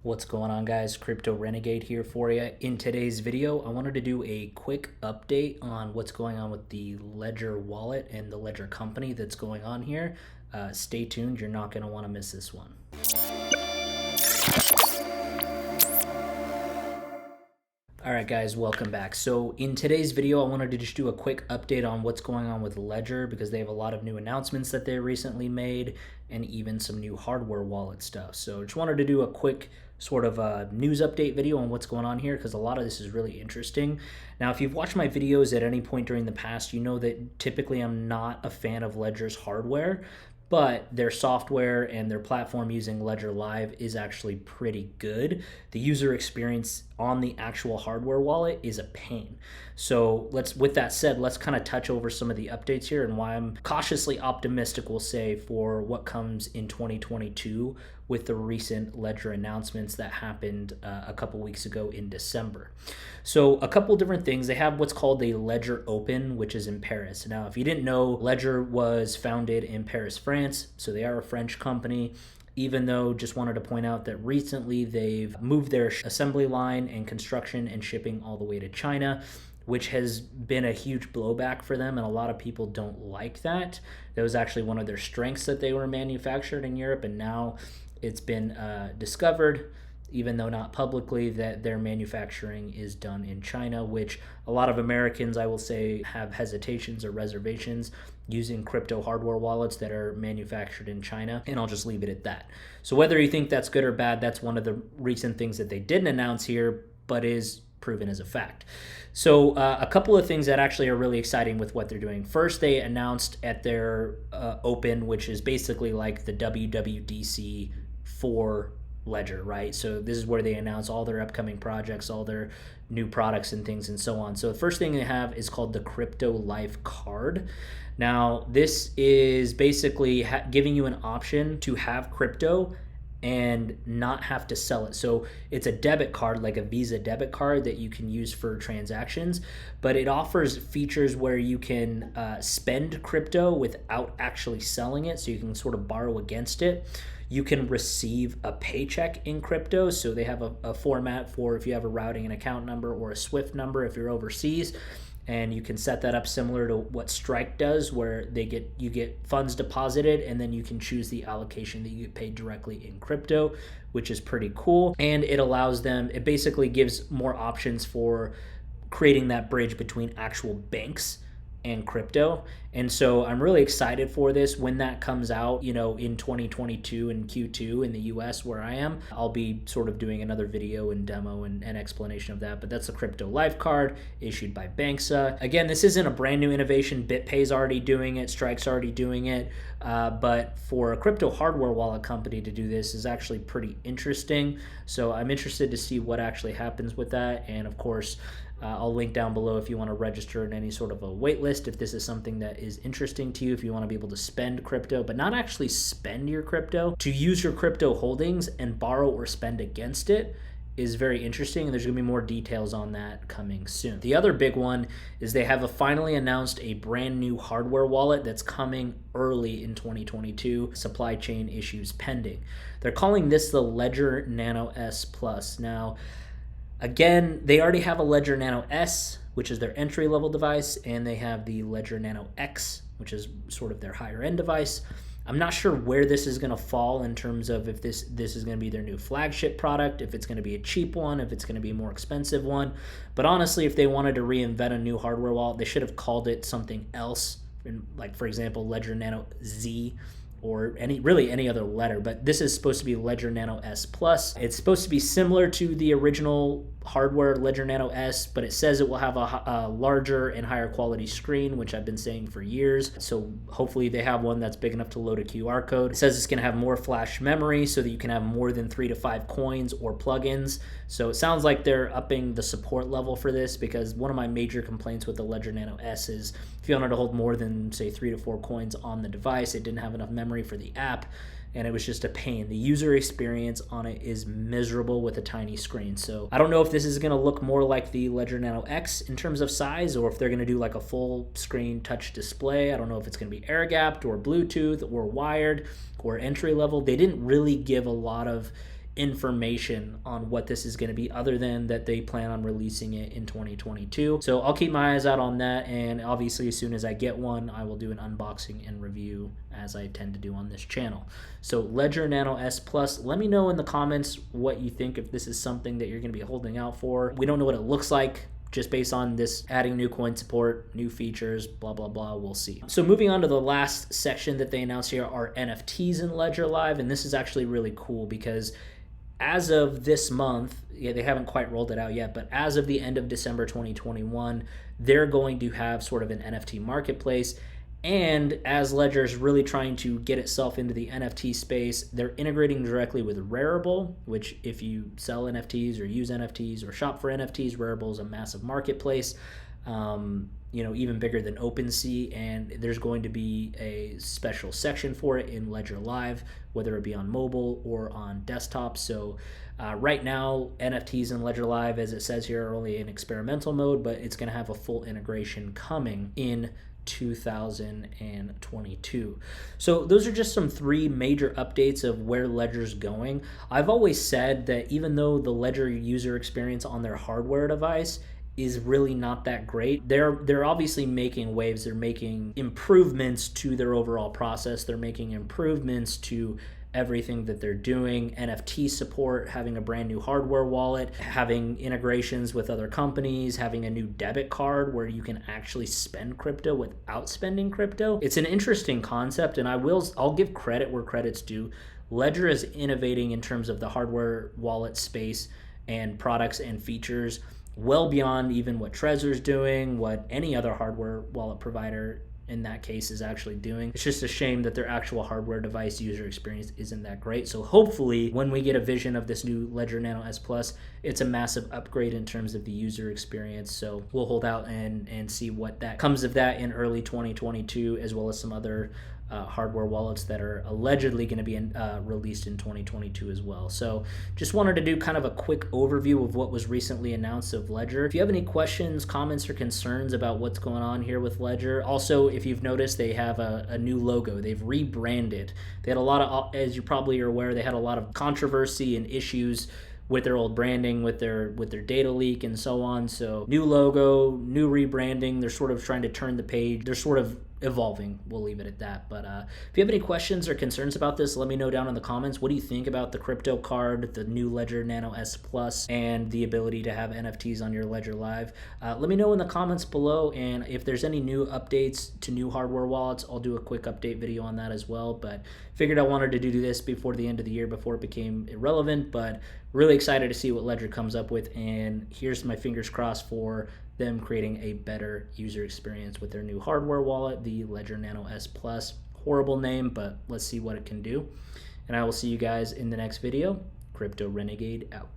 What's going on, guys? Crypto Renegade here for you. In today's video, I wanted to do a quick update on what's going on with the Ledger wallet and the Ledger company that's going on here. Stay tuned. You're not going to want to miss this one. All right, guys, welcome back. So in today's video, I wanted to just do a quick update on what's going on with Ledger because they have a lot of new announcements that they recently made and even some new hardware wallet stuff. So just wanted to do a quick sort of a news update video on what's going on here because a lot of this is really interesting. Now, if you've watched my videos at any point during the past, you know that typically I'm not a fan of Ledger's hardware, but their software and their platform using Ledger Live is actually pretty good. The user experience on the actual hardware wallet is a pain. So with that said, let's kind of touch over some of the updates here and why I'm cautiously optimistic, we'll say, for what comes in 2022 with the recent Ledger announcements that happened a couple weeks ago in December. So a couple different things. They have what's called a Ledger Open, which is in Paris. Now, if you didn't know, Ledger was founded in Paris, France. So they are a French company, even though just wanted to point out that recently they've moved their assembly line and construction and shipping all the way to China, which has been a huge blowback for them, and a lot of people don't like that. That was actually one of their strengths, that they were manufactured in Europe, and now it's been discovered, even though not publicly, that their manufacturing is done in China, which a lot of Americans, I will say, have hesitations or reservations using crypto hardware wallets that are manufactured in China, and I'll just leave it at that. So whether you think that's good or bad, that's one of the recent things that they didn't announce here, but is proven as a fact. So a couple of things that actually are really exciting with what they're doing. First, they announced at their Open, which is basically like the WWDC for Ledger, right? So this is where they announce all their upcoming projects, all their new products and things and so on. So the first thing they have is called the Crypto Life Card. Now, this is basically giving you an option to have crypto and not have to sell it. So it's a debit card, like a Visa debit card that you can use for transactions, but it offers features where you can spend crypto without actually selling it. So you can sort of borrow against it. You can receive a paycheck in crypto. So they have a format for if you have a routing and account number or a SWIFT number if you're overseas. And you can set that up similar to what Strike does, where you get funds deposited, and then you can choose the allocation that you get paid directly in crypto, which is pretty cool. And it basically gives more options for creating that bridge between actual banks and crypto. And so I'm really excited for this. When that comes out, in 2022 and Q2 in the US where I am, I'll be sort of doing another video and demo and explanation of that. But that's a Crypto Life Card issued by Banxa. Again, this isn't a brand new innovation. BitPay's already doing it. Strike's already doing it. But for a crypto hardware wallet company to do this is actually pretty interesting. So I'm interested to see what actually happens with that. And of course, I'll link down below if you want to register in any sort of a wait list if this is something that is interesting to you, if you want to be able to spend crypto, but not actually spend your crypto, to use your crypto holdings and borrow or spend against it is very interesting, and there's going to be more details on that coming soon. The other big one is they have finally announced a brand new hardware wallet that's coming early in 2022, supply chain issues pending. They're calling this the Ledger Nano S Plus. Now, again, they already have a Ledger Nano S, which is their entry-level device, and they have the Ledger Nano X, which is sort of their higher-end device. I'm not sure where this is going to fall in terms of if this is going to be their new flagship product, if it's going to be a cheap one, if it's going to be a more expensive one. But honestly, if they wanted to reinvent a new hardware wallet, they should have called it something else, like, for example, Ledger Nano Z, or any other letter, but this is supposed to be Ledger Nano S Plus. It's supposed to be similar to the original hardware Ledger Nano S, but it says it will have a larger and higher quality screen, which I've been saying for years. So hopefully they have one that's big enough to load a QR code. It says it's going to have more flash memory so that you can have more than 3 to 5 coins or plugins. So it sounds like they're upping the support level for this, because one of my major complaints with the Ledger Nano S is if you wanted to hold more than, say, 3 to 4 coins on the device, it didn't have enough memory for the app, and it was just a pain. The user experience on it is miserable with a tiny screen. So I don't know if this is going to look more like the Ledger Nano X in terms of size, or if they're going to do like a full screen touch display. I don't know if it's going to be air gapped or Bluetooth or wired or entry level. They didn't really give a lot of information on what this is going to be other than that they plan on releasing it in 2022. So I'll keep my eyes out on that, and obviously as soon as I get one, I will do an unboxing and review as I tend to do on this channel. So Ledger Nano S Plus, let me know in the comments what you think, if this is something that you're going to be holding out for. We don't know what it looks like, just based on this adding new coin support, new features, blah, blah, blah, we'll see. So moving on to the last section that they announced here are NFTs in Ledger Live, and this is actually really cool because as of this month, yeah, they haven't quite rolled it out yet, but as of the end of December 2021, they're going to have sort of an NFT marketplace. And as Ledger is really trying to get itself into the NFT space, they're integrating directly with Rarible, which if you sell NFTs or use NFTs or shop for NFTs, Rarible is a massive marketplace, even bigger than OpenSea. And there's going to be a special section for it in Ledger Live, whether it be on mobile or on desktop. So right now, NFTs in Ledger Live, as it says here, are only in experimental mode, but it's going to have a full integration coming in 2022. So those are just some 3 major updates of where Ledger's going. I've always said that even though the Ledger user experience on their hardware device is really not that great, they're obviously making waves. They're making improvements to their overall process. They're making improvements to everything that they're doing. NFT support, having a brand new hardware wallet, having integrations with other companies, having a new debit card where you can actually spend crypto without spending crypto. It's an interesting concept, and I'll give credit where credit's due. Ledger is innovating in terms of the hardware wallet space and products and features well beyond even what Trezor's doing, what any other hardware wallet provider in that case is actually doing. It's just a shame that their actual hardware device user experience isn't that great. So hopefully when we get a vision of this new Ledger Nano S Plus, it's a massive upgrade in terms of the user experience. So we'll hold out and see what that comes of that in early 2022, as well as some other hardware wallets that are allegedly going to be released in 2022 as well. So just wanted to do kind of a quick overview of what was recently announced of Ledger. If you have any questions, comments, or concerns about what's going on here with Ledger, also if you've noticed, they have a new logo. They've rebranded. They had a lot of, as you probably are aware, they had a lot of controversy and issues with their old branding, with their data leak and so on. So new logo, new rebranding. They're sort of trying to turn the page. They're sort of evolving. We'll leave it at that. But if you have any questions or concerns about this, let me know down in the comments. What do you think about the crypto card, the new Ledger Nano S Plus, and the ability to have NFTs on your Ledger Live? Let me know in the comments below, and if there's any new updates to new hardware wallets, I'll do a quick update video on that as well. But figured I wanted to do this before the end of the year, before it became irrelevant. But really excited to see what Ledger comes up with, and here's my fingers crossed for them creating a better user experience with their new hardware wallet, the Ledger Nano S Plus. Horrible name, but let's see what it can do. And I will see you guys in the next video. Crypto Renegade out.